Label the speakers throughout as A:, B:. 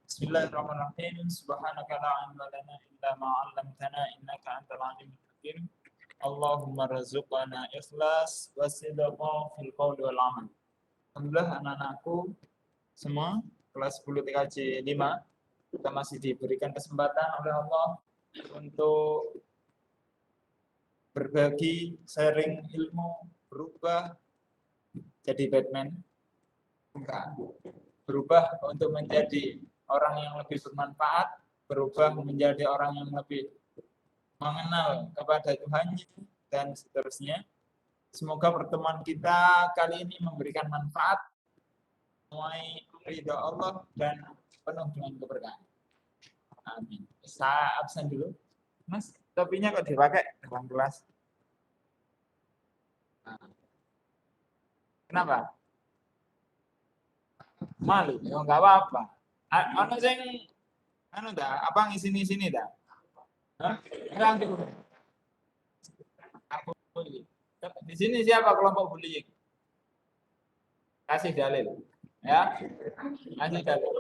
A: Bismillahirrahmanirrahim. Subhanaka la ilma lana illa ma 'allamtana innaka antal alimul hakim. Allahumma rzuqna ikhlas wa sidqa fil qawli wal amal. Alhamdulillah anak-anakku semua kelas 10 TKJ 5 kita masih diberikan kesempatan oleh Allah untuk berbagi, sharing ilmu, berubah jadi Batman. Enggak. Berubah untuk menjadi orang yang lebih bermanfaat, berubah menjadi orang yang lebih mengenal kepada Tuhannya, dan seterusnya. Semoga pertemuan kita kali ini memberikan manfaat, menuai ridha Allah, dan penuh dengan keberkahan. Amin. Saya absen dulu. Mas, topinya kok dipakai dalam kelas? Kenapa? Malu? Ya enggak apa-apa. Anu sing anu dah, apa ngisi-sini dah? Hah? Enggak. Aku di sini siapa kelompok bullying? Kasih dalil. Ya. Kasih dalil.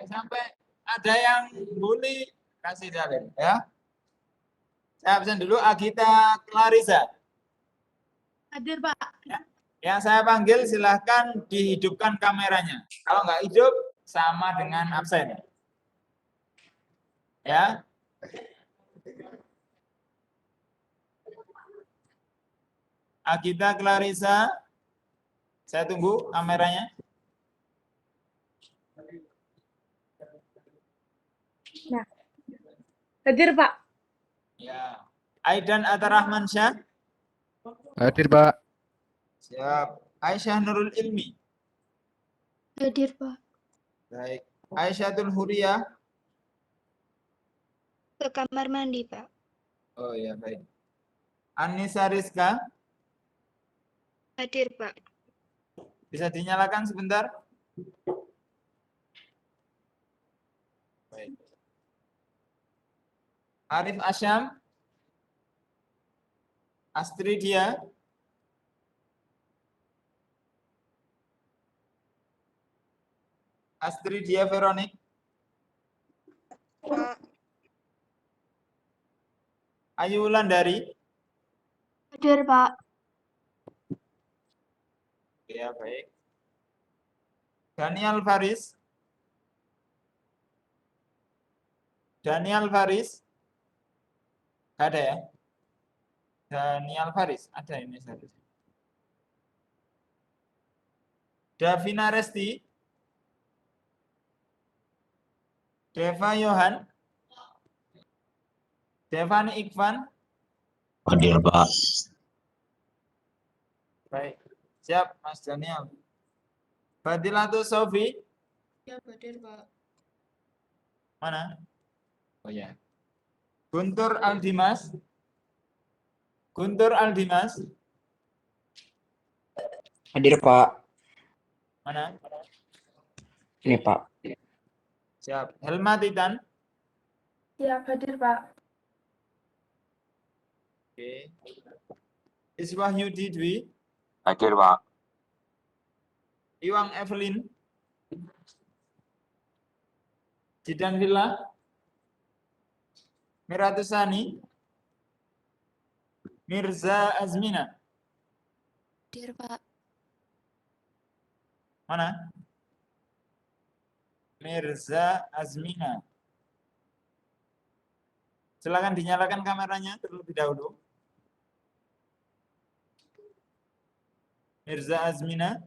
A: Sampai ada yang bully, kasih dalil, ya. Saya absen dulu. Agita Clarissa.
B: Hadir, Pak.
A: Ya. Yang saya panggil silahkan dihidupkan kameranya. Kalau nggak hidup, sama dengan absen. Ya. Agita Clarissa. Saya tunggu kameranya.
B: Nah. Hadir, Pak.
A: Ya. Aidan Atarahman Syah.
C: Hadir, Pak.
A: Siap. Aisyah Nurul Ilmi.
B: Hadir, Pak.
A: Baik. Aisyahul Huriyah.
B: Ke kamar mandi, Pak.
A: Oh ya, baik. Anissa Rizka.
B: Hadir, Pak.
A: Bisa dinyalakan sebentar? Baik. Arif Asyam. Astridia. Astridia Veronik. Ayu Wulandari.
B: Hadir, Pak.
A: Ya, baik. Daniel Faris. Daniel Faris. Ada ya? Daniel Faris. Ada ini satu. Davina Resti. Deva Yohan. Devani Ikvan.
D: Hadir, Pak.
A: Baik. Siap, Mas Daniel. Fadilatul Sofi.
B: Ya, hadir, Pak.
A: Mana? Oh ya. Guntur Aldimas. Guntur Aldimas.
D: Hadir, Pak.
A: Mana?
D: Ini, Pak.
A: Siap. Helma Titan.
B: Ya, hadir, Pak.
A: Oke. Iswahyudi Dwi.
D: Hadir, Pak.
A: Iwang Evelyn. Jidan Villa. Miratusani. Mirza Azmina.
B: Hadir, Pak.
A: Mana? Mirza Azmina. Silakan dinyalakan kameranya terlebih dahulu. Mirza Azmina.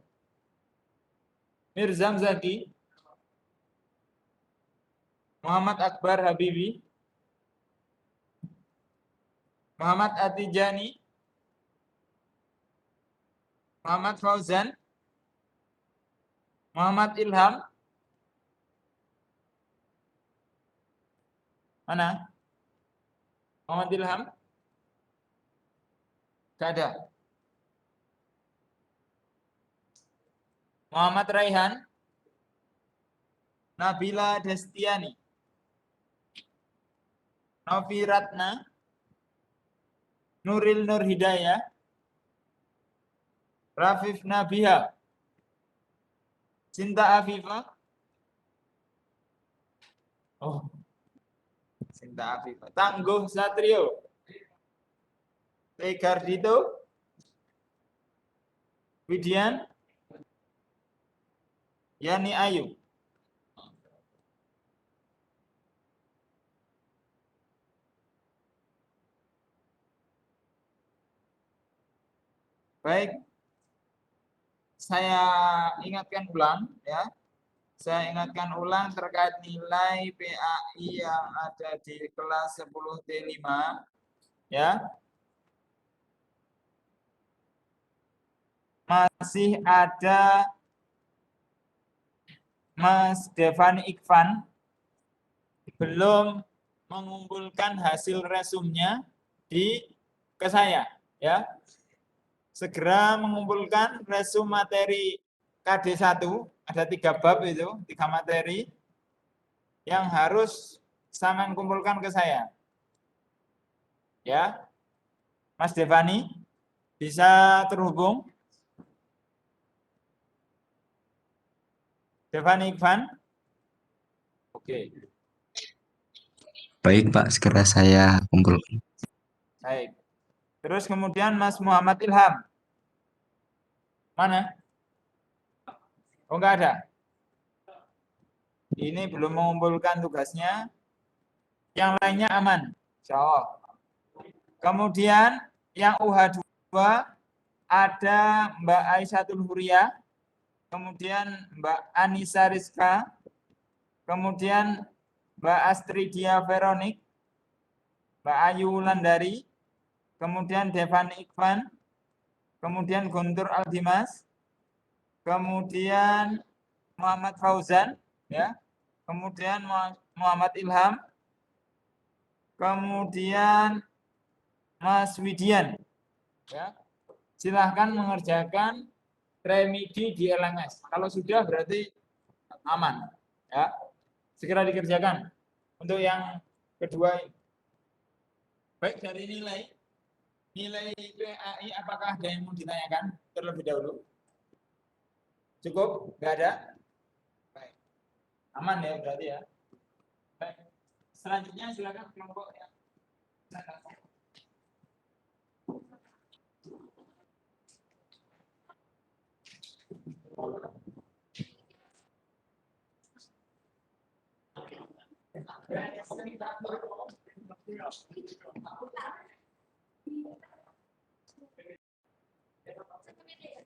A: Mirza Zaki. Muhammad Akbar Habibi. Muhammad Atijani. Muhammad Fauzan. Muhammad Ilham. Mana? Muhammad Ilham? Gak ada. Muhammad Raihan. Nabila Destiani. Novi Ratna. Nuril Nur Hidayah. Rafif Nabiha. Sinta Afifah. Oh, Sinta Afifah. Tangguh Satrio. Tegardito. Widian. Yani Ayu. Baik. Saya ingatkan ulang ya. Saya ingatkan ulang terkait nilai PAI yang ada di kelas 10 T5 ya. Masih ada Mas Devani Ikvan belum mengumpulkan hasil resumnya ke saya ya. Segera mengumpulkan resum materi KD1, ada 3 bab itu, 3 materi yang harus sama kumpulkan ke saya. Ya. Mas Devani bisa terhubung? Devani Ikvan? Oke.
D: Baik Pak, segera saya kumpulkan.
A: Baik. Terus kemudian Mas Muhammad Ilham. Mana? Oh, enggak ada. Ini belum mengumpulkan tugasnya. Yang lainnya aman. Insya Allah. Kemudian yang UH2 ada Mbak Aisyah Huria, kemudian Mbak Anissa Rizka, kemudian Mbak Astridia Veronik, Mbak Ayu Wulandari, kemudian Devani Ikvan, kemudian Guntur Aldimas, kemudian Muhammad Fauzan, ya, kemudian Muhammad Ilham, kemudian Mas Widian, ya. Silahkan mengerjakan remedi di LMS. Kalau sudah berarti aman, ya. Segera dikerjakan. Untuk yang kedua, baik dari nilai PAI apakah ada yang mau ditanyakan terlebih dahulu? Cukup? Nggak ada? Baik. Aman ya berarti ya. Baik. Selanjutnya silakan kelompok yang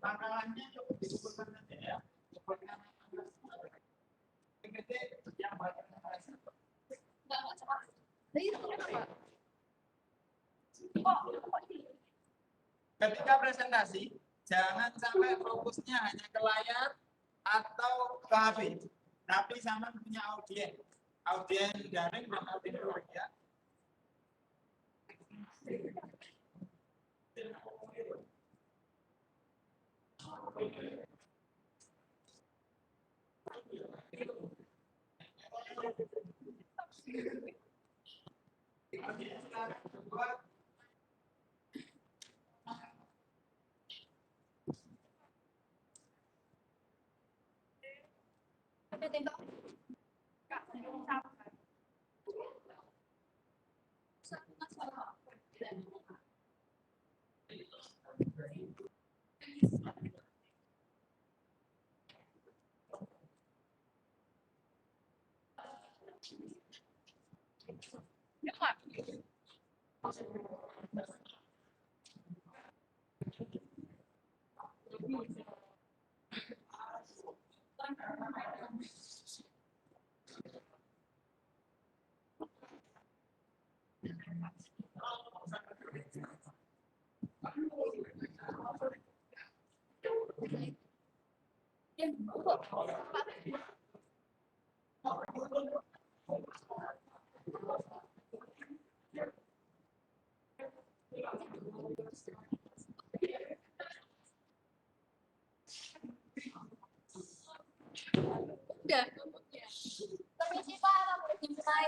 A: pangkalannya cukup disebutkan nanti ya. Ketika presentasi, jangan sampai fokusnya hanya ke layar atau ke HP, tapi sama punya audien daring dan audien luring ya.
B: Udah. Permisi Pak, boleh dimulai.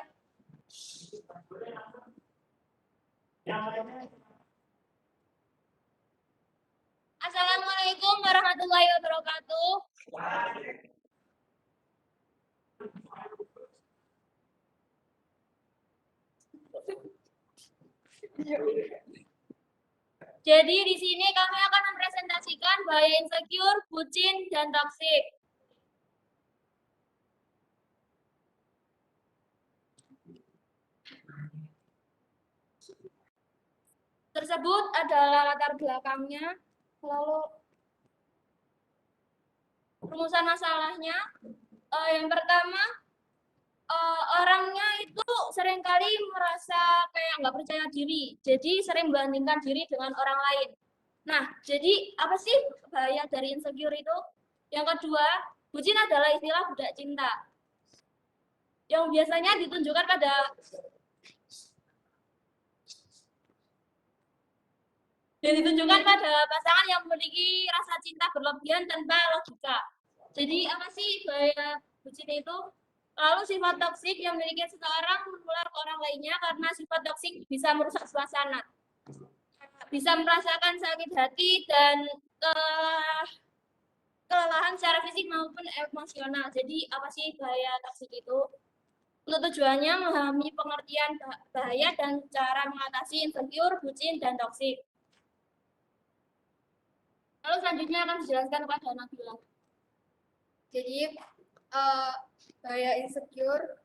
B: Assalamualaikum warahmatullahi wabarakatuh. Jadi di sini kami akan mempresentasikan bahaya insecure, bucin, dan toksik. Tersebut adalah latar belakangnya, lalu rumusan masalahnya. Yang pertama, orangnya itu seringkali merasa kayak nggak percaya diri, jadi sering membandingkan diri dengan orang lain. Nah, jadi apa sih bahaya dari insecure itu? Yang kedua, bucin adalah istilah budak cinta yang biasanya ditunjukkan pada pasangan yang memiliki rasa cinta berlebihan tanpa logika. Jadi apa sih bahaya bucin itu? Lalu sifat toksik yang memiliki seseorang menular ke orang lainnya karena sifat toksik bisa merusak suasana, bisa merasakan sakit hati dan kelelahan secara fisik maupun emosional. Jadi apa sih bahaya toksik itu? Untuk tujuannya memahami pengertian bahaya dan cara mengatasi insecure, bucin, dan toksik. Lalu selanjutnya akan dijelaskan kepada Nabila.
E: Jadi bahaya insecure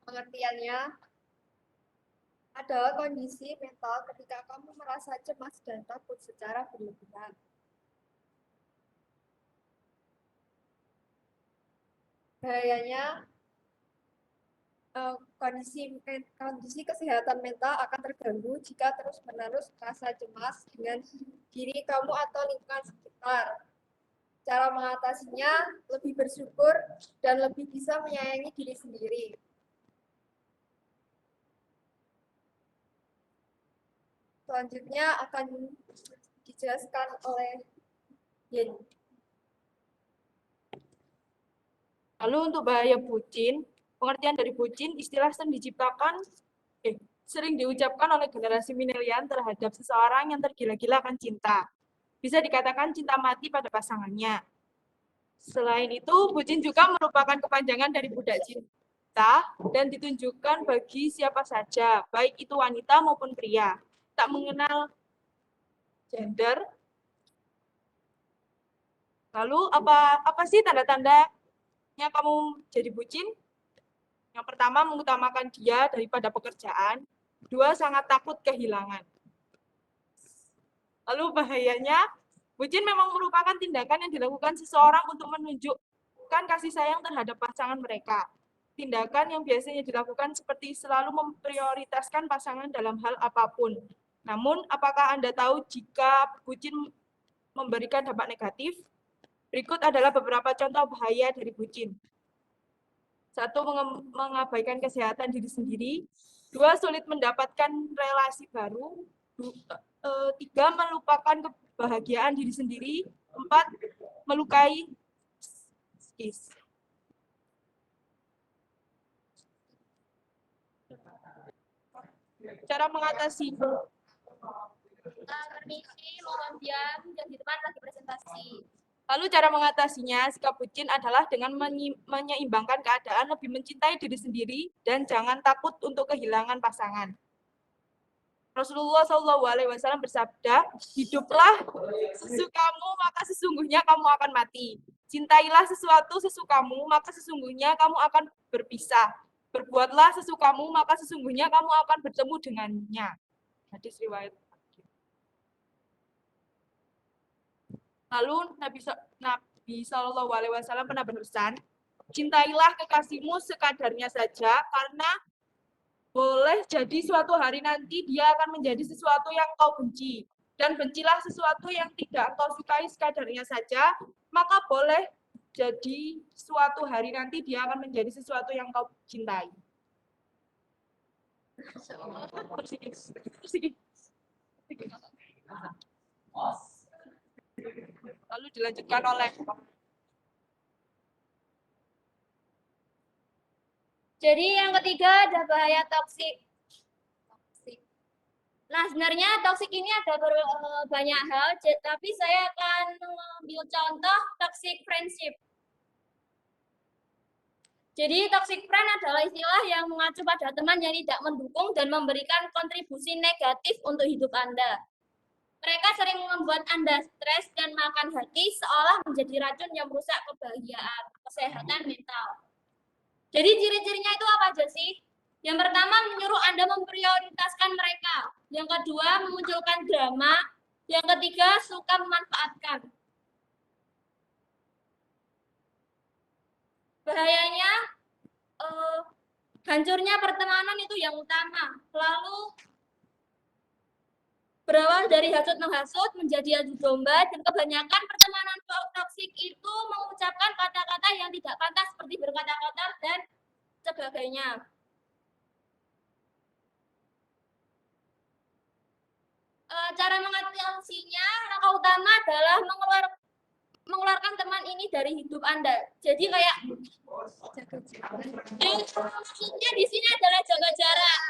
E: pengertiannya adalah kondisi mental ketika kamu merasa cemas dan takut secara berlebihan. Bahayanya kondisi kesehatan mental akan terganggu jika terus-menerus merasa cemas dengan diri kamu atau lingkungan sekitar. Cara mengatasinya lebih bersyukur dan lebih bisa menyayangi diri sendiri. Selanjutnya akan dijelaskan oleh Yen.
F: Lalu untuk bahaya bucin, pengertian dari bucin, istilah sering diucapkan oleh generasi milenial terhadap seseorang yang tergila-gila akan cinta. Bisa dikatakan cinta mati pada pasangannya. Selain itu, bucin juga merupakan kepanjangan dari budak cinta dan ditunjukkan bagi siapa saja, baik itu wanita maupun pria. Tak mengenal gender. Lalu apa sih tanda-tandanya kamu jadi bucin? Yang pertama, mengutamakan dia daripada pekerjaan. Dua, sangat takut kehilangan. Lalu bahayanya, bucin memang merupakan tindakan yang dilakukan seseorang untuk menunjukkan kasih sayang terhadap pasangan mereka. Tindakan yang biasanya dilakukan seperti selalu memprioritaskan pasangan dalam hal apapun. Namun, apakah Anda tahu jika bucin memberikan dampak negatif? Berikut adalah beberapa contoh bahaya dari bucin. 1. Mengabaikan kesehatan diri sendiri. 2. Sulit mendapatkan relasi baru. 3. Melupakan kebahagiaan diri sendiri. 4. Melukai psikis. Cara mengatasi.
B: Permisi, mohon diam, dan di depan lagi presentasi.
F: Lalu cara mengatasinya, sikap bucin adalah dengan menyeimbangkan keadaan, lebih mencintai diri sendiri, dan jangan takut untuk kehilangan pasangan. Rasulullah SAW bersabda, hiduplah sesukamu, maka sesungguhnya kamu akan mati. Cintailah sesuatu sesukamu, maka sesungguhnya kamu akan berpisah. Berbuatlah sesukamu, maka sesungguhnya kamu akan bertemu dengannya. Hadis riwayat. Lalu Nabi SAW pernah berpesan, cintailah kekasihmu sekadarnya saja, karena boleh jadi suatu hari nanti dia akan menjadi sesuatu yang kau benci. Dan bencilah sesuatu yang tidak kau sukai sekadarnya saja, maka boleh jadi suatu hari nanti dia akan menjadi sesuatu yang kau cintai. Lalu dilanjutkan oleh
B: Jadi yang ketiga ada bahaya toksik. Nah, sebenarnya toksik ini ada banyak hal, tapi saya akan mengambil contoh toxic friendship. Jadi toxic friend adalah istilah yang mengacu pada teman yang tidak mendukung dan memberikan kontribusi negatif untuk hidup Anda. Mereka sering membuat Anda stres dan makan hati seolah menjadi racun yang merusak kebahagiaan, kesehatan mental. Jadi ciri-cirinya itu apa aja sih? Yang pertama, menyuruh Anda memprioritaskan mereka. Yang kedua, memunculkan drama. Yang ketiga, suka memanfaatkan. Bahayanya, hancurnya pertemanan itu yang utama. Lalu, berawal dari hasut menghasut menjadi adu domba, dan kebanyakan pertemanan toksik itu mengucapkan kata-kata yang tidak pantas seperti berkata kotor dan sebagainya. Cara mengatasinya, langkah utama adalah mengeluarkan teman ini dari hidup Anda. Jadi kayak maksudnya di sini adalah jaga jarak.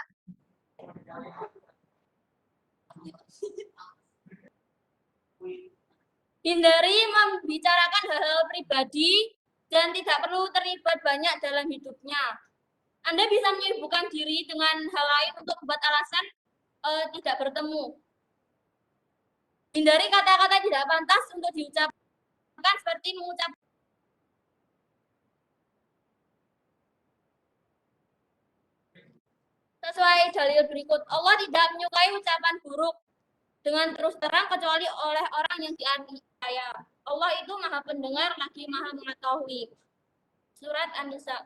B: Hindari membicarakan hal-hal pribadi dan tidak perlu terlibat banyak dalam hidupnya. Anda bisa menyibukkan diri dengan hal lain untuk membuat alasan tidak bertemu. Hindari kata-kata tidak pantas untuk diucapkan seperti mengucapkan sesuai dalil berikut. Allah tidak menyukai ucapan buruk dengan terus terang kecuali oleh orang yang dianiaya. Allah itu maha pendengar lagi maha mengetahui. Surat An-Nisa.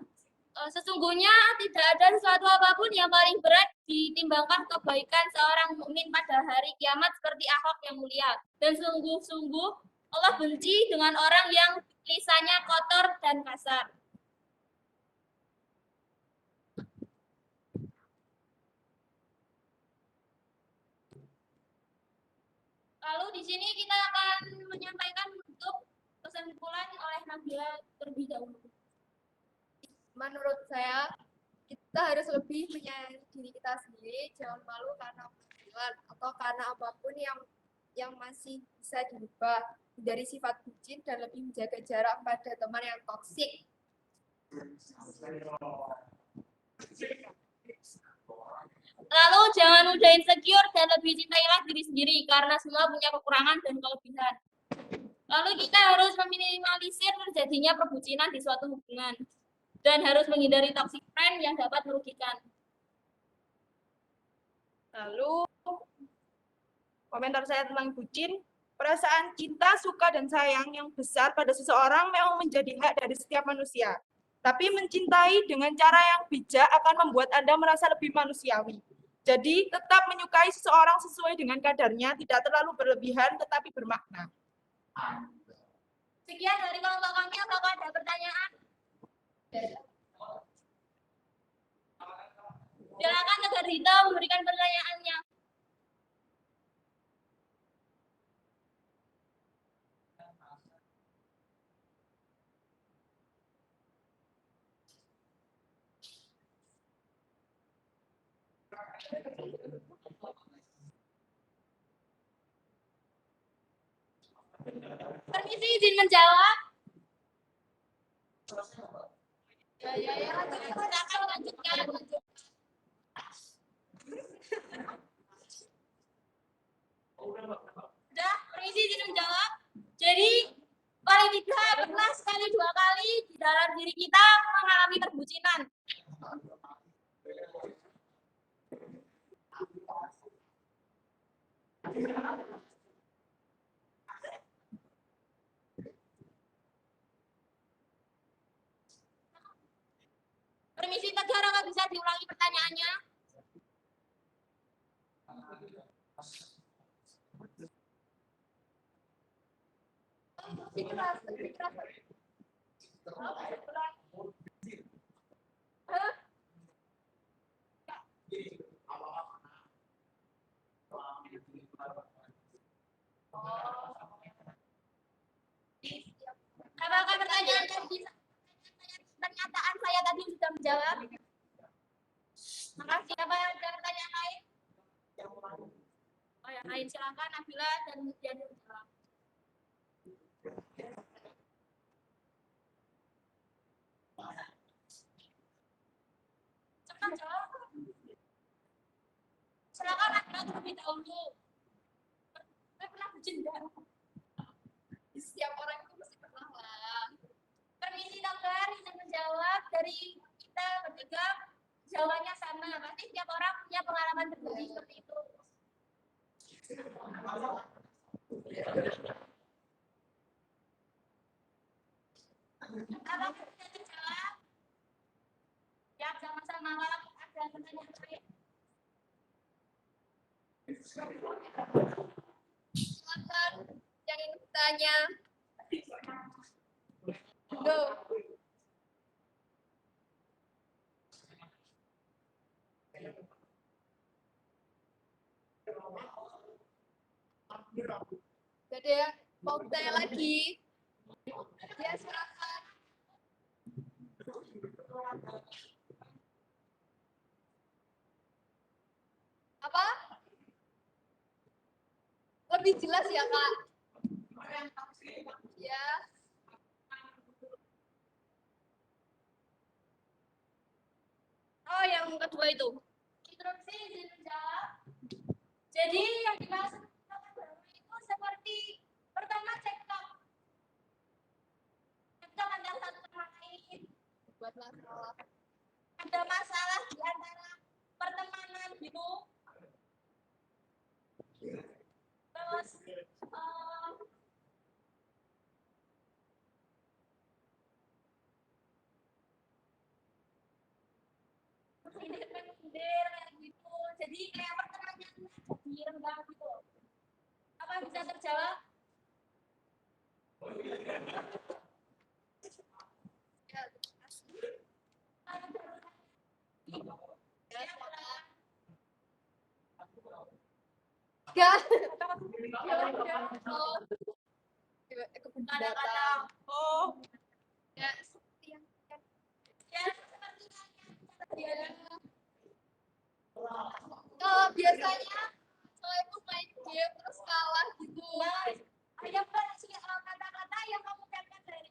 B: Sesungguhnya tidak ada sesuatu apapun yang paling berat ditimbangkan kebaikan seorang mukmin pada hari kiamat seperti akhlak yang mulia. Dan sungguh-sungguh Allah benci dengan orang yang lisannya kotor dan kasar. Lalu di sini kita akan menyampaikan untuk kesimpulan oleh Nabila terlebih dahulu.
E: Menurut saya, kita harus lebih menyayangi diri kita sendiri, jangan malu karena penampilan atau karena apapun yang masih bisa dirubah, dari sifat bucin dan lebih menjaga jarak pada teman yang toksik.
B: Lalu jangan mudah insecure dan lebih cintailah diri sendiri karena semua punya kekurangan dan kelebihan. Lalu kita harus meminimalisir terjadinya perbucinan di suatu hubungan dan harus menghindari toxic friend yang dapat merugikan.
F: Lalu komentar saya tentang bucin, perasaan cinta, suka, dan sayang yang besar pada seseorang memang menjadi hak dari setiap manusia. Tapi mencintai dengan cara yang bijak akan membuat Anda merasa lebih manusiawi. Jadi tetap menyukai seseorang sesuai dengan kadarnya, tidak terlalu berlebihan tetapi bermakna.
B: Sekian dari kelompok kami, apakah ada pertanyaan? Silakan Tegar Dito memberikan pertanyaannya. Permisi izin menjawab. Ya, silakan lanjutkan. Udah, permisi izin menjawab. Jadi paling tidak pernah sekali dua kali di dalam diri kita mengalami perbucinan. Permisi Tegar, nggak bisa diulangi pertanyaannya? Apakah pertanyaan tadi, pernyataan saya tadi sudah menjawab? Makasih. Apa ada pertanyaan lain? Oh ya, lain silakan Nabila dan kemudian menjawab. dahulu. Pernah bucin nggak?
E: Setiap orang itu mesti pernah lah.
B: Permisi dokter, izin menjawab dari kita bertiga. Jawabannya sama, pasti setiap orang punya pengalaman berbeda seperti itu. Apa bisa dijawab? Ya, sama-sama. Kalau ada pertanyaan lain.
E: Silakan yang ingin bertanya. Go. Jadi ya, mau bertanya lagi? Ya, silakan. Apa? Lebih jelas ya, Kak? Ya.
B: Oh, yang kedua itu. Instruksi izin menjawab. Jadi yang dimaksud itu seperti pertama cekcok. Cekcok antara satu sama lain.
E: Buat masalah.
B: Ada masalah di antara pertemanan gitu. Terus sindir kayak gitu. Jadi kayak pertemanannya jadi renggang gitu. Apa bisa terjawab?
E: Ya, ya. Oh. Kebun
B: Kata-kata
E: binatang.
F: Oh,
E: Ya, seperti yang
B: ya seperti yang
E: kalau biasanya kalau itu main game terus kalah gitu.
B: ada versi kata-kata yang kamu ucapkan dari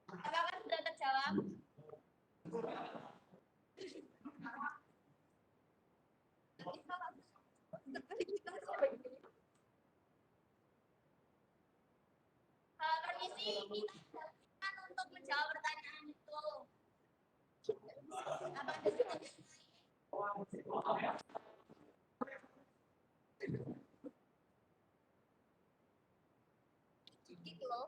B: apakah sudah terjawab? Permisi, kita silakan untuk menjawab pertanyaan itu. Apa ada
E: Gitu loh.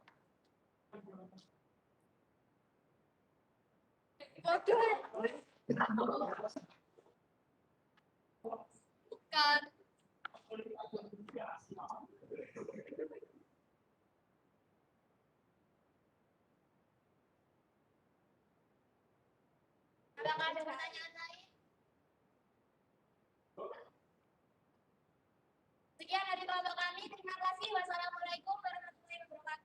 E: Waduh. Bukan.
B: apakah ada pertanyaan lain? Sekian dari kelompok kami. Terima kasih. Wassalamualaikum warahmatullahi wabarakatuh.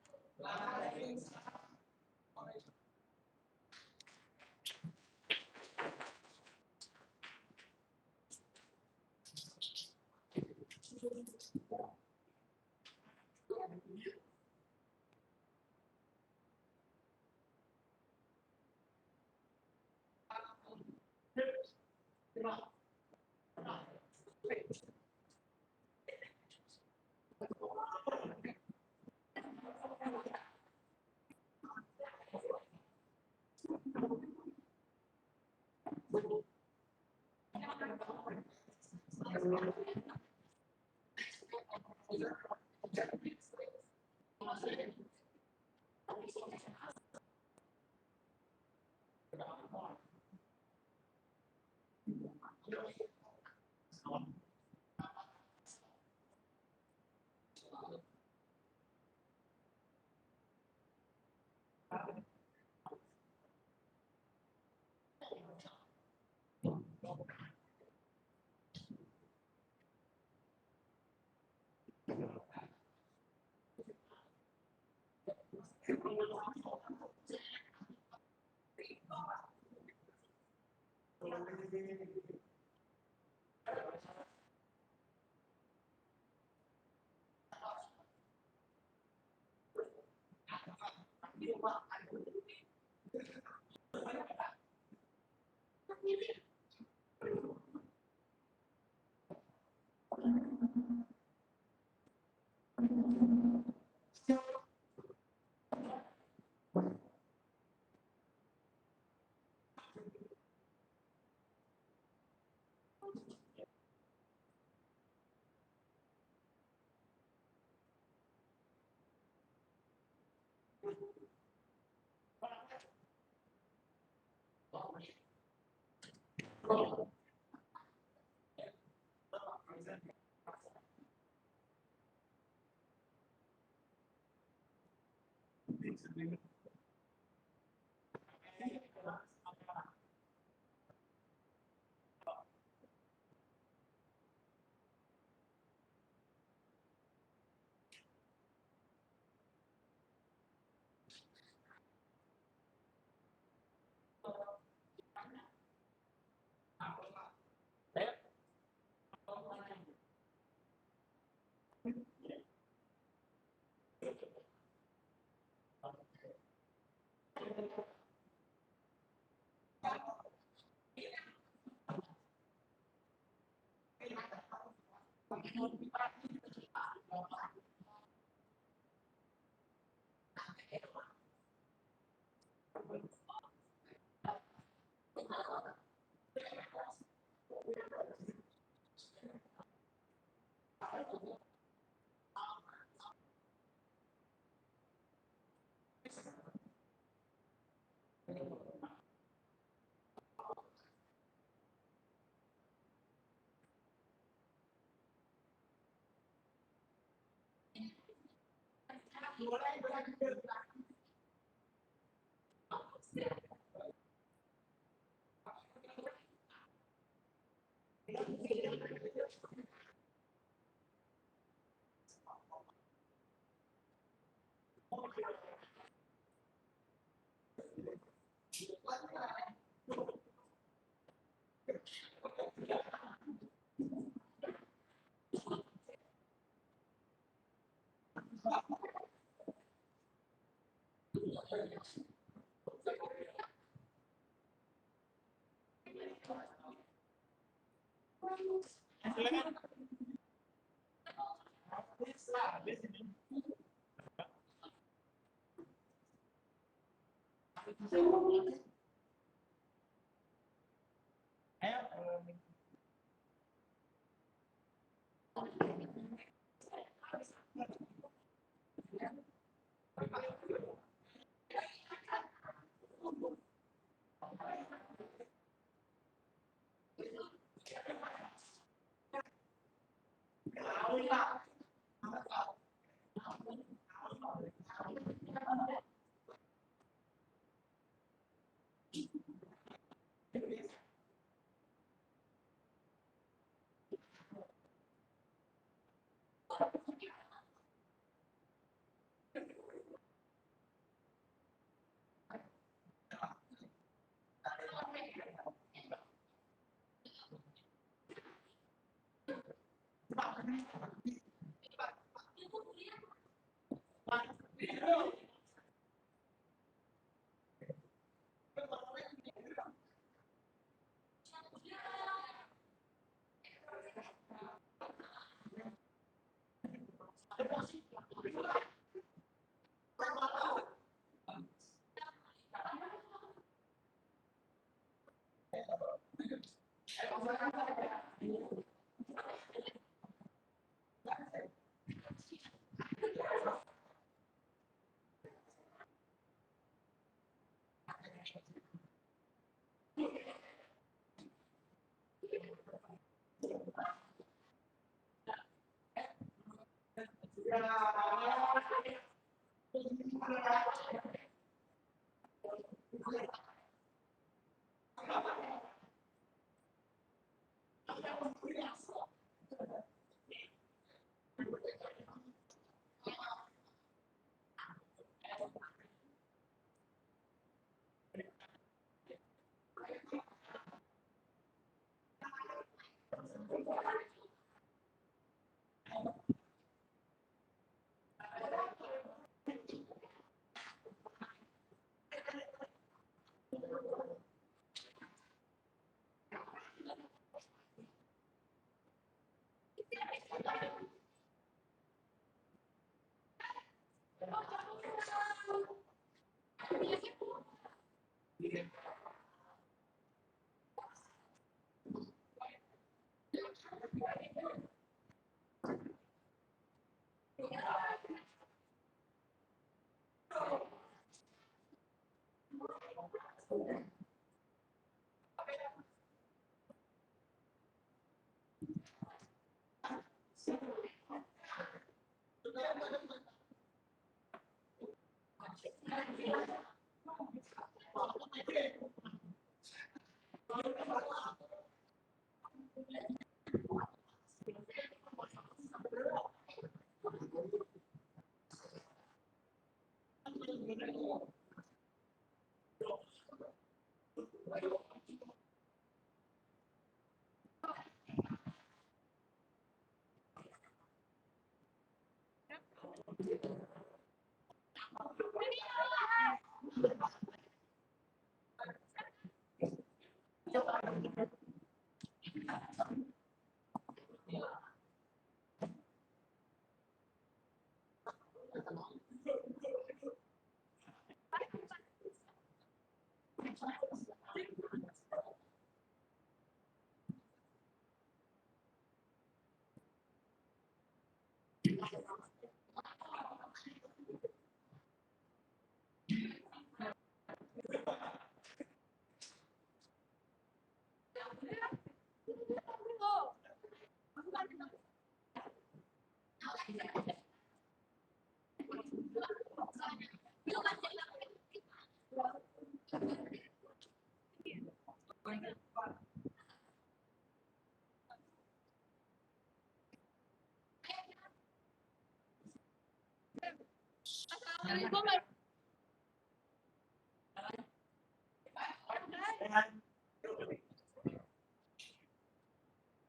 B: Assalamualaikum.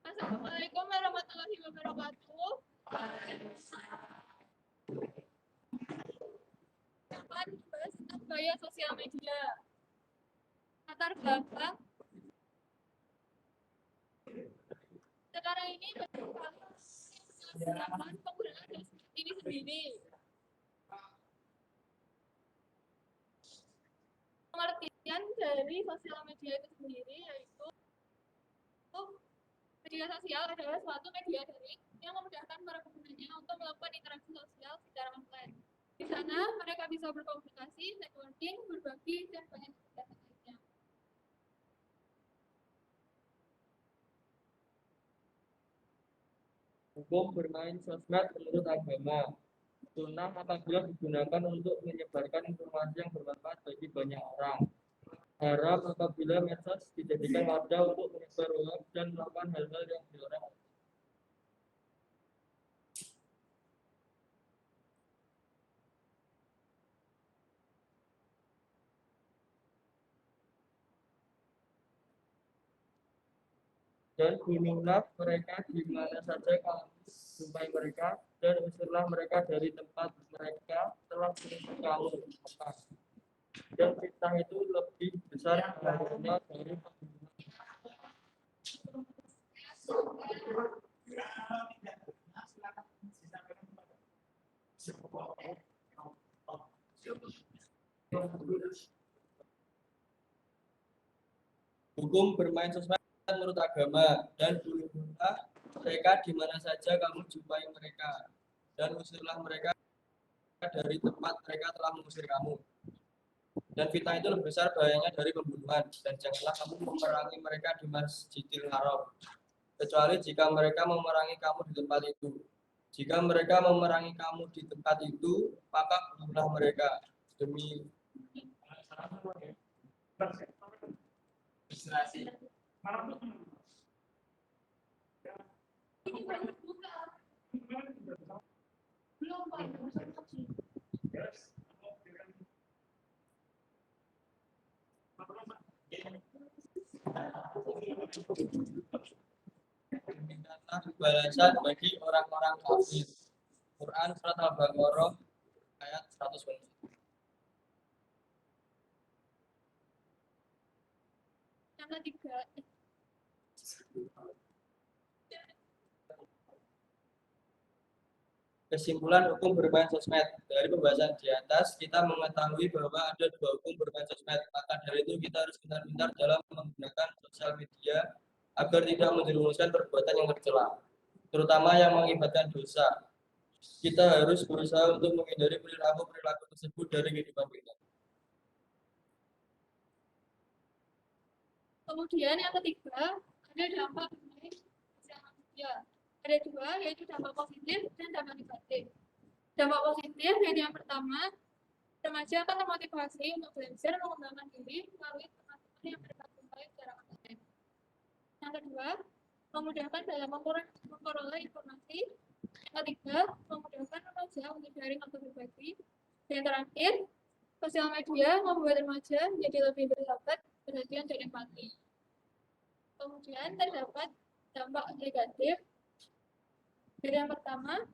B: Assalamualaikum warahmatullahi wabarakatuh. Akan membahas tentang bahaya sosial media. Latar belakang. Sekarang ini penggunaan ini sendiri. Pengertian dari sosial media itu sendiri yaitu media sosial adalah suatu media daring yang memudahkan para penggunanya untuk melakukan interaksi sosial secara online. Di sana mereka bisa berkomunikasi, networking, berbagi, dan banyak kegiatan lainnya.
G: Hukum bermain sosmed menurut agama. Sunnah apabila digunakan untuk menyebarkan informasi yang bermanfaat bagi banyak orang. Haram apabila medsos dijadikan wadah untuk menyebar hoax dan melakukan hal-hal yang dilarang. Dan bunuhlah mereka di mana saja kamu jumpai mereka, dan usirlah mereka dari tempat mereka telah menuntut kamu. Dan fitnah itu lebih besar bahayanya dari pembunuhan. Hukum bermain sosmed menurut agama, dan bunuhlah mereka di mana saja kamu jumpai mereka, dan usirlah mereka dari tempat mereka telah mengusir kamu. Dan fitnah itu lebih besar bahayanya dari pembunuhan, dan janganlah kamu memerangi mereka di Masjidil Haram, kecuali jika mereka memerangi kamu di tempat itu. Jika mereka memerangi kamu di tempat itu, maka bunuhlah mereka. Demi mintalah balasan bagi orang-orang kafir. Quran surat Al-Baqarah ayat 100.
B: Yang ketiga,
G: Kesimpulan hukum bermain sosmed. Dari pembahasan di atas, kita mengetahui bahwa ada dua hukum bermain sosmed. Maka dari itu kita harus pintar-pintar dalam menggunakan sosial media agar tidak menjerumuskan perbuatan yang tercela, terutama yang mengakibatkan dosa. Kita harus berusaha untuk menghindari perilaku-perilaku tersebut dari kehidupan kita.
E: Kemudian yang ketiga, ada dampak mengenai sosial media. Ada dua, yaitu dampak positif dan dampak negatif. Dampak positif yaitu yang pertama, remaja akan termotivasi untuk belajar mengembangkan diri melalui teman-teman yang mereka jumpai secara online. Yang kedua, memudahkan dalam memperoleh informasi. Yang ketiga, memudahkan remaja untuk sharing atau berbagi. Dan yang terakhir, sosial media membuat remaja menjadi lebih bersahabat, perhatian, dan empati. Kemudian terdapat dampak negatif. Jadi yang pertama,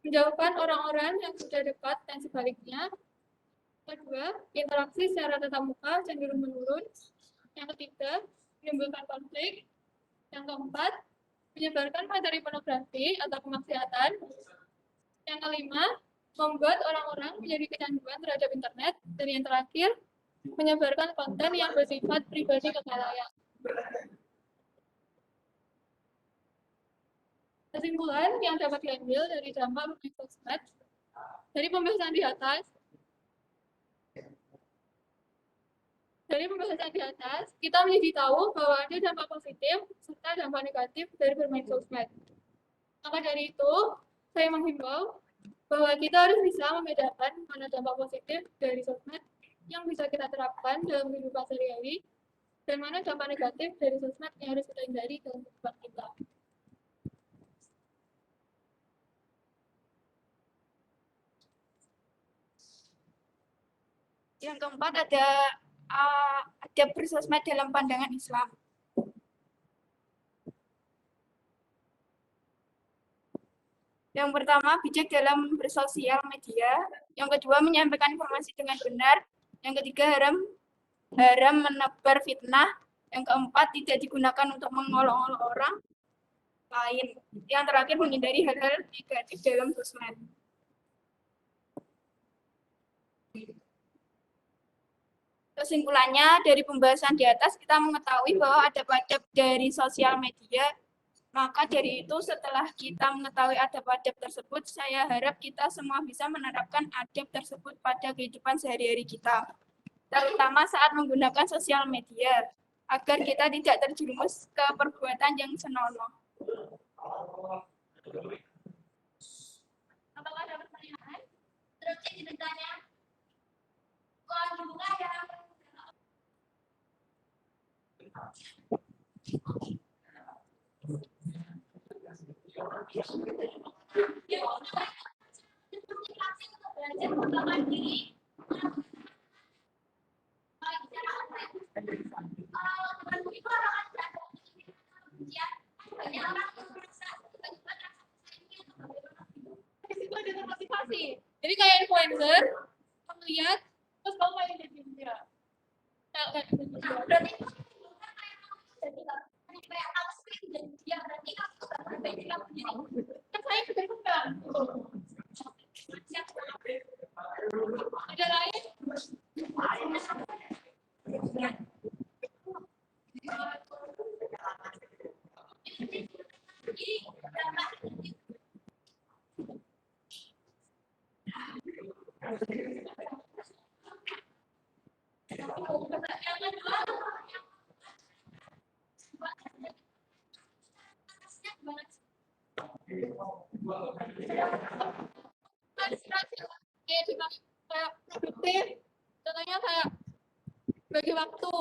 E: menjauhkan orang-orang yang sudah dekat dan sebaliknya. Kedua, interaksi secara tatap muka cenderung menurun. Yang ketiga, menimbulkan konflik. Yang keempat, menyebarkan materi pornografi atau kemaksiatan. Yang kelima, membuat orang-orang menjadi kecanduan terhadap internet. Dan yang terakhir, menyebarkan konten yang bersifat pribadi ke khalayak. Kesimpulan yang dapat diambil dari dampak bermain sosmed dari pembahasan di atas, kita menjadi tahu bahwa ada dampak positif serta dampak negatif dari bermain sosmed. Maka dari itu, saya menghimbau bahwa kita harus bisa membedakan mana dampak positif dari sosmed yang bisa kita terapkan dalam kehidupan sehari-hari dan mana dampak negatif dari sosmed yang harus kita hindari dalam kehidupan kita. Yang keempat ada bersosmed dalam pandangan Islam. Yang pertama, bijak dalam bersosial media. Yang kedua, menyampaikan informasi dengan benar. Yang ketiga, haram menebar fitnah. Yang keempat, tidak digunakan untuk mengolok-olok orang lain. Yang terakhir, menghindari hal-hal negatif dalam sosmed. Kesimpulannya, dari pembahasan di atas kita mengetahui bahwa adab-adab dari sosial media. Maka dari itu setelah kita mengetahui adab-adab tersebut, saya harap kita semua bisa menerapkan adab tersebut pada kehidupan sehari-hari kita. Terutama saat menggunakan sosial media, agar kita tidak terjerumus ke perbuatan yang senonoh. Apakah ada pertanyaan? Terus ceritanya, kok dibuka ya? Jadi kayak influencer, kamu lihat, terus kamu main di media. Berarti kayak outfit dan dia berarti kamu berarti kamu jadi kan saya juga ikutkan. Ada lain? Kayak produktif, contohnya kayak bagi waktu.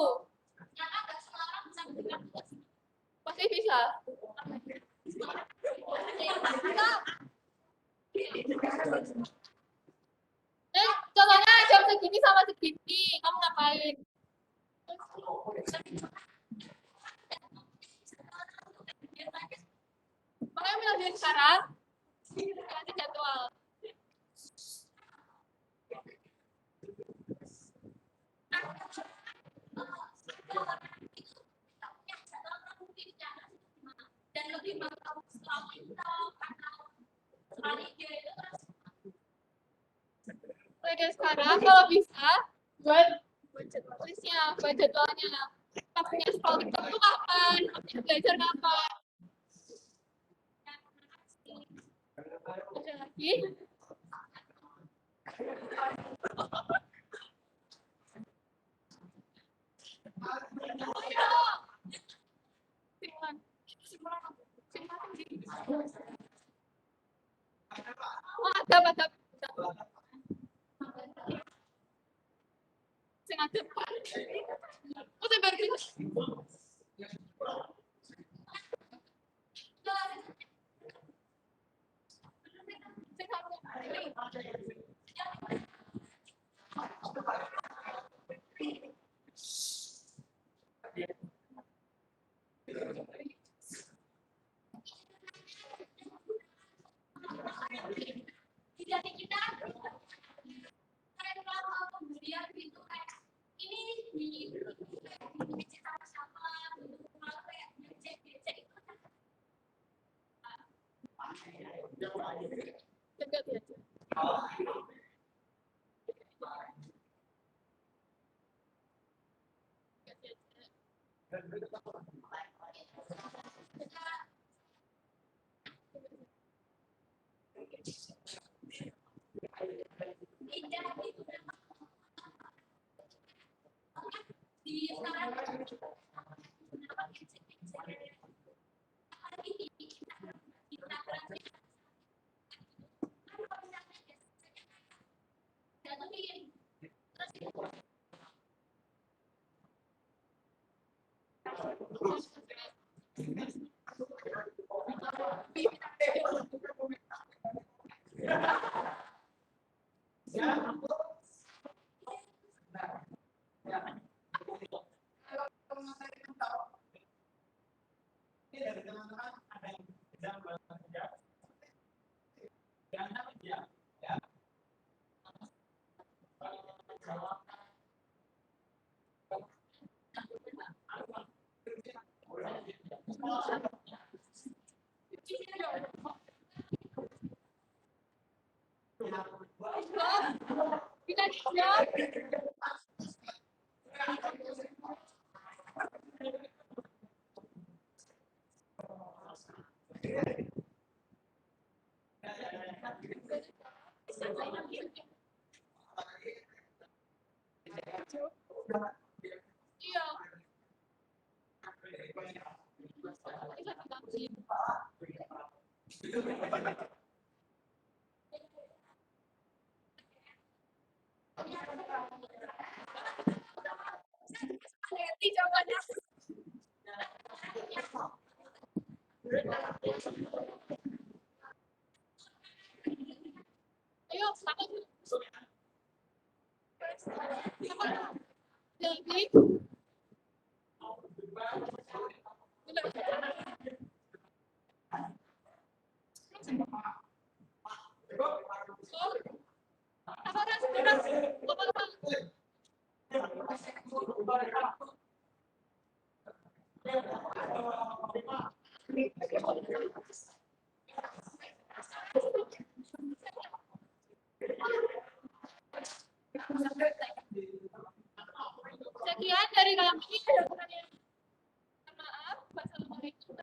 E: Pasti bisa. Contohnya jam segini sama segini, kamu ngapain? Makanya bilang dari sekarang, kasih jadwal. Dan lebih tahu Oke, sekarang kalau bisa buat jadwalnya.
B: Waktunya scroll TikTok tuh kapan? Waktunya belajar kapan? Ada lagi? Oh, ada. Sing adep. Oh, sebar gitu. Jadi kita kemudian itu kayak ini sama-sama kalau kayak becek itu dekat ya. Kita siap. Iya. Nanti jawabannya. Ayo, siapa dulu? Jadi, sekian dari kami. Maaf, wassalamualaikum.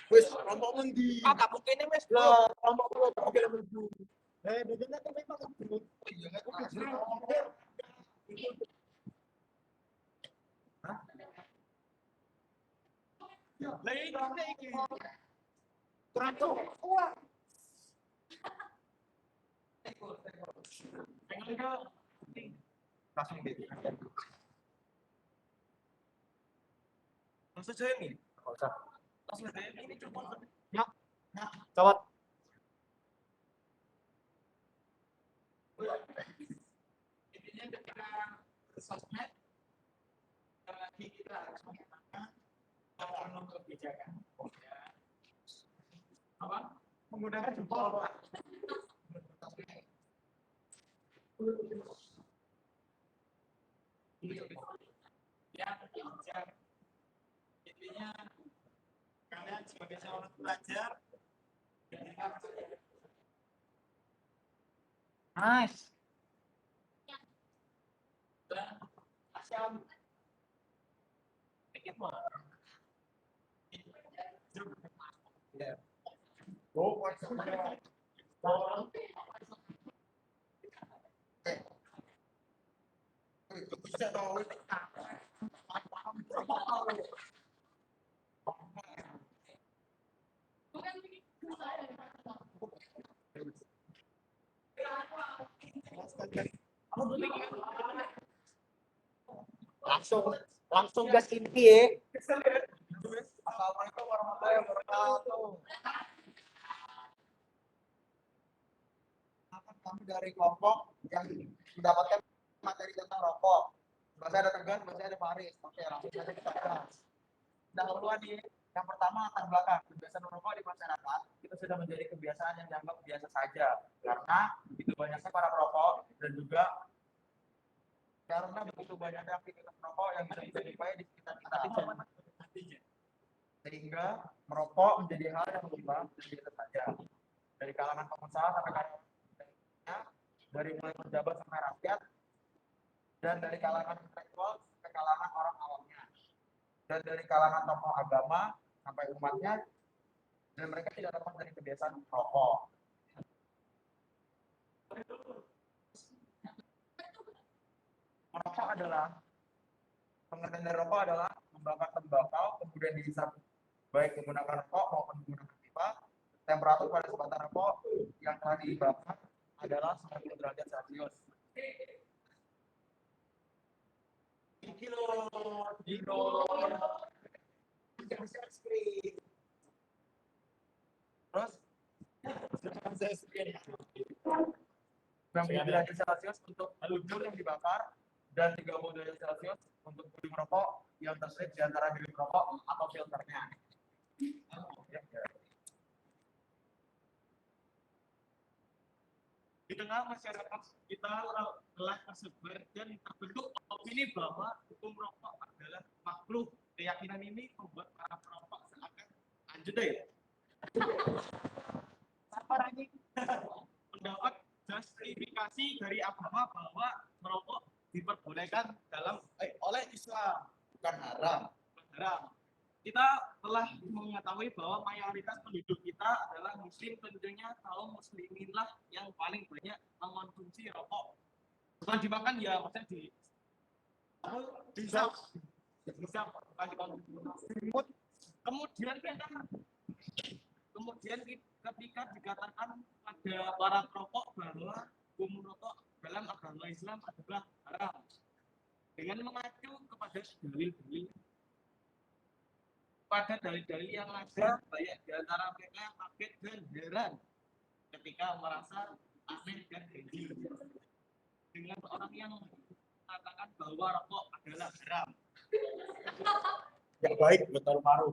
H: Wis kelompok endi? Kakak mungkin wis lho, kelompok kula kok kira mlebu. Bedanya kan memang iya kan. Lah iki kurang tuh. Langsung Langsung aja ini.
A: Nggak usah.
H: Langsung aja ini coba.
A: Copot. Intinya ketika sosmed lagi kita harus menggunakan kebijakan. Apa? Menggunakan jempol, Pak. Yang bijak. Intinya kalian sebagai seorang pelajar nice. Dan asal sedikit mah. Ya. Oh, langsung gas inti ya. Assalamualaikum warahmatullahi wabarakatuh. Kami dari kelompok yang mendapatkan materi tentang rokok. Bahasa ada Tegar, bahasa ada Faris. Oke, langsung saja kita bahas. Dahuluan nih, yang pertama latar belakang kebiasaan merokok di masyarakat itu sudah menjadi kebiasaan yang dianggap biasa saja karena begitu banyaknya para perokok dan juga karena begitu banyaknya aktivitas merokok yang bisa dijumpai di sekitar kita. Sehingga merokok menjadi hal yang lumrah dan biasa saja. Dari kalangan pengusaha sampai karyawan, dari mulai pejabat sampai rakyat, dan dari kalangan intelektual sampai kalangan orang awamnya, dan dari kalangan tokoh agama sampai umatnya, dan mereka tidak lepas dari kebiasaan merokok. Merokok adalah pengertian dari rokok adalah membakar tembakau kemudian dihisap baik menggunakan rokok maupun menggunakan pipa. Temperatur pada sebatang rokok yang telah dibakar adalah 90 derajat Celcius. Terus 90 derajat Celcius untuk ujung yang dibakar dan 30 derajat Celcius untuk ujung rokok yang terselip di antara bilik rokok atau filternya. Di tengah masyarakat kita telah tersebar dan terbentuk opini bahwa hukum rokok adalah makruh. Keyakinan ini membuat para perokok seakan lanjut deh. Sabar aja. Mendapat justifikasi dari agama bahwa merokok diperbolehkan dalam oleh Islam, bukan haram. Kita telah mengetahui bahwa mayoritas penduduk kita adalah muslim, tentunya kaum musliminlah yang paling banyak mengonsumsi rokok. Bukan dimakan ya, maksudnya bisa kemudian ketika dikatakan pada para perokok bahwa hukum rokok dalam agama Islam adalah haram dengan mengacu kepada dalil-dalil yang ada, banyak di antara mereka kaget dan heran ketika merasa aneh dan jijik dengan orang yang mengatakan bahwa rokok adalah haram. Ya baik, betul paru.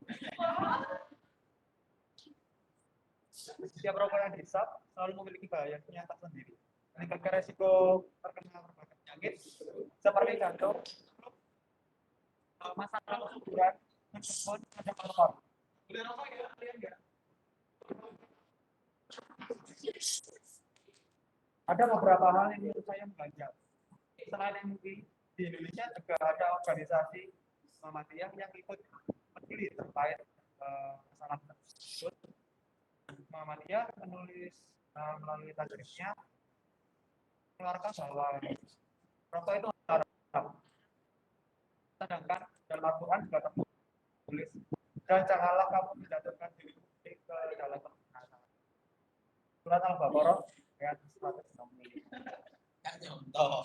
A: Setiap rokok yang dihisap selalu memiliki bahaya nyata sendiri. Meningkatkan resiko terkena berbagai penyakit seperti jantung, masalah kesuburan, handphone, ada alkohol. Udah rokok ya, kalian enggak? Ada beberapa hal yang menurut saya mengganjal. Selain MUI, di Indonesia juga ada organisasi Muhammadiyah yang ikut peduli terkait masalah tersebut. Muhammadiyah menulis melalui tajwidnya mengeluarkan bahwa rokok itu haram. Sedangkan dalam Al-Quran juga tertulis, dan janganlah kamu menjatuhkan diri ke dalam kebinasaan. Surat Al-Baqarah ayat 160. Kan contoh.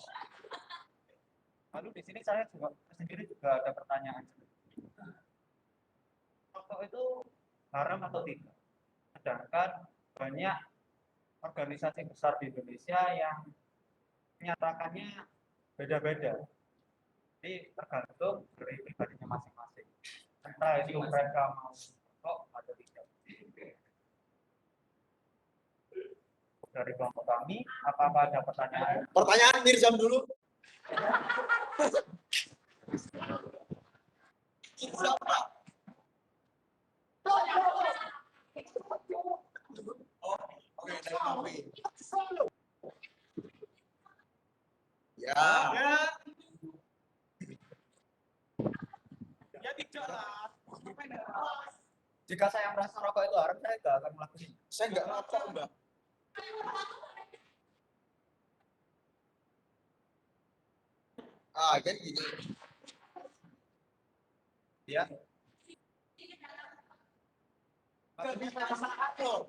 A: Lalu di sini saya juga sendiri juga ada pertanyaan. haram atau tidak. Sedangkan banyak organisasi besar di Indonesia yang menyatakannya beda-beda. Jadi tergantung dari pribadinya masing-masing. Entah itu mereka mau merokok atau tidak. Dari kelompok kami, apakah ada pertanyaan?
H: Pertanyaan Mirzam dulu. Siapa? Oh, oke, dari kopi. Ya. Ya tidak lah.
A: Jika saya merasa rokok itu haram, saya tidak akan melakukannya.
H: Saya nggak ngerokok, Mbak. Ah, jadi gini.
A: Ya,
H: Nggak bisa masakan loh.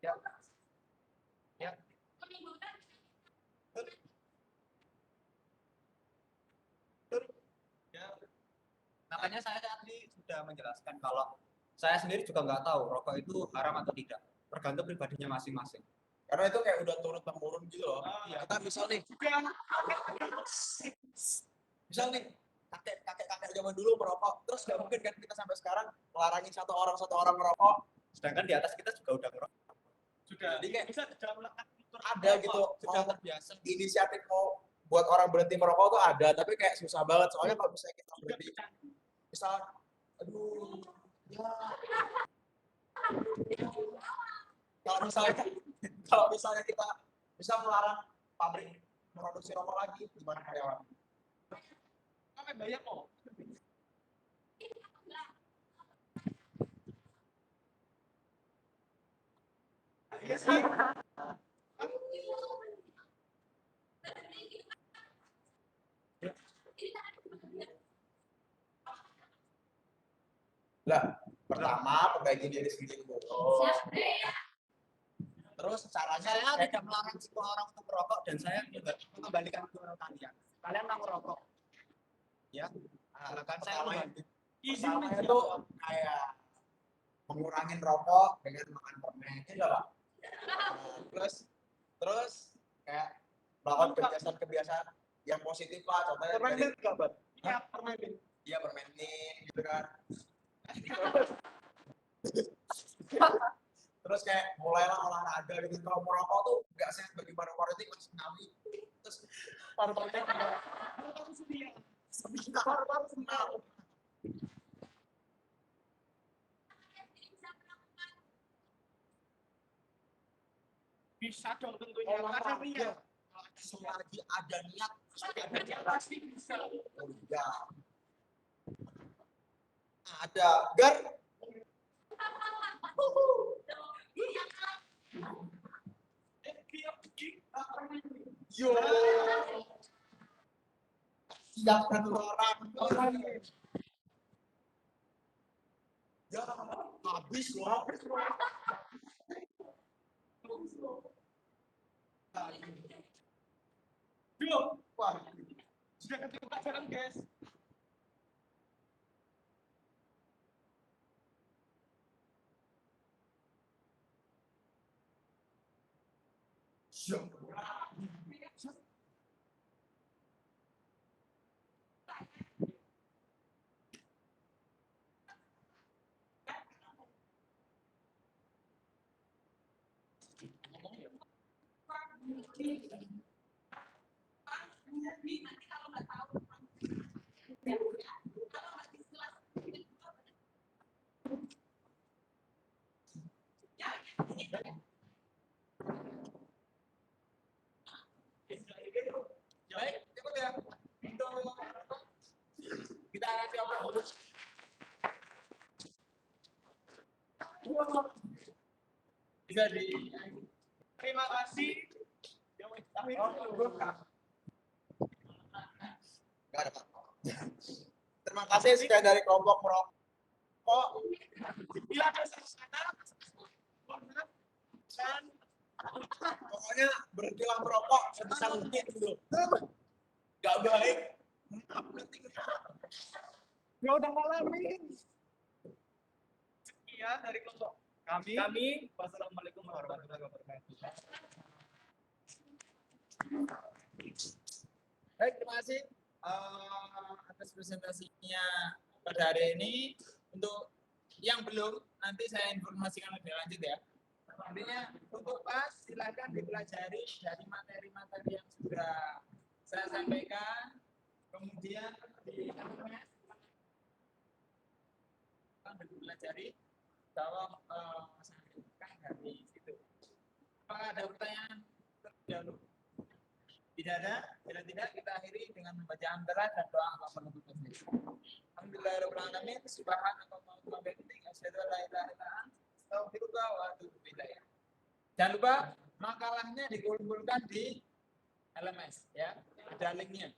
A: ya, ya. Makanya saya tadi sudah menjelaskan kalau saya sendiri juga nggak tahu rokok itu haram atau tidak, tergantung pribadinya masing-masing.
H: Karena itu kayak udah turun temurun gitu loh. Kita misal nih, kakek zaman dulu merokok, terus nggak mungkin kan kita sampai sekarang melarangin satu orang merokok.
A: Sedangkan di atas kita juga udah ngerokok.
H: Sudah. Jadi kayak
G: Bisa dalam melakukan
H: ada gitu,
G: sudah
H: mau
G: terbiasa.
H: inisiatif mau buat orang berhenti merokok tuh ada, tapi kayak susah banget soalnya kalau misalnya kita berhenti, misal, aduh, ya. Kalau misalnya kita bisa melarang pabrik produksi rokok lagi, gimana karyawan?
G: Sampai banyak kok.
H: Iya sih. Lah, pertama perbaiki diri sendiri dulu. Terus caranya
A: Saya tidak melarang semua orang untuk merokok dan saya juga mengembalikan ke kalian. Kalian mau merokok, ya? Kan saya mengganti.
H: pertama itu kayak mengurangin rokok dengan makan permen, itu lah. Terus kayak melakukan kebiasaan-kebiasaan yang positif lah, contohnya
G: Permen
H: nggak, Bang?
G: Ya, permen.
H: Iya, permenin gitu kan. Terus kayak mulailah olahraga gitu. Kalau merokok tuh nggak sehat bagi paru-paru, itu masih nawi. Terus paru-parunya paru-paru senang.
G: Bisa dong tentunya. Karena niat.
H: Selagi ada niat,
G: Pasti bisa.
H: oh iya. Ada gar. Yo. Siapkan orang. Ya, habis loh.
G: Yuk,
H: Wah,
G: sudah ketemu pelajaran, guys.
H: siap.
G: Baik,
H: Ikut ya. Kita nanti apa?
G: bisa di. Terima kasih.
H: Nggak ada apa-apa. Terima kasih sudah dari kelompok merokok.
G: Bila ada sana, dan
H: Pokoknya berhentilah merokok sebisa mungkin dulu. Gak baik. Ya udah ngalamin. Sekian dari kelompok kami. Wassalamualaikum warahmatullahi wabarakatuh.
A: Baik, terima kasih atas presentasinya pada hari ini. Untuk yang belum, nanti saya informasikan lebih lanjut ya. Intinya untuk pas silakan dipelajari dari materi-materi yang sudah saya sampaikan, kemudian dipelajari, tolong sampaikan dari situ. Apakah ada pertanyaan terlebih dahulu? Tidak ada? Bila tidak, kita akhiri dengan membaca hamdalah dan doa penutup majelis. Alhamdulillahirrahmanirrahim. Subhanakallahumma wa bihamdika asyhadu an la ilaha illa anta astaghfiruka wa atubu ilaik. Jangan lupa makalahnya dikumpulkan di LMS ya, ada linknya.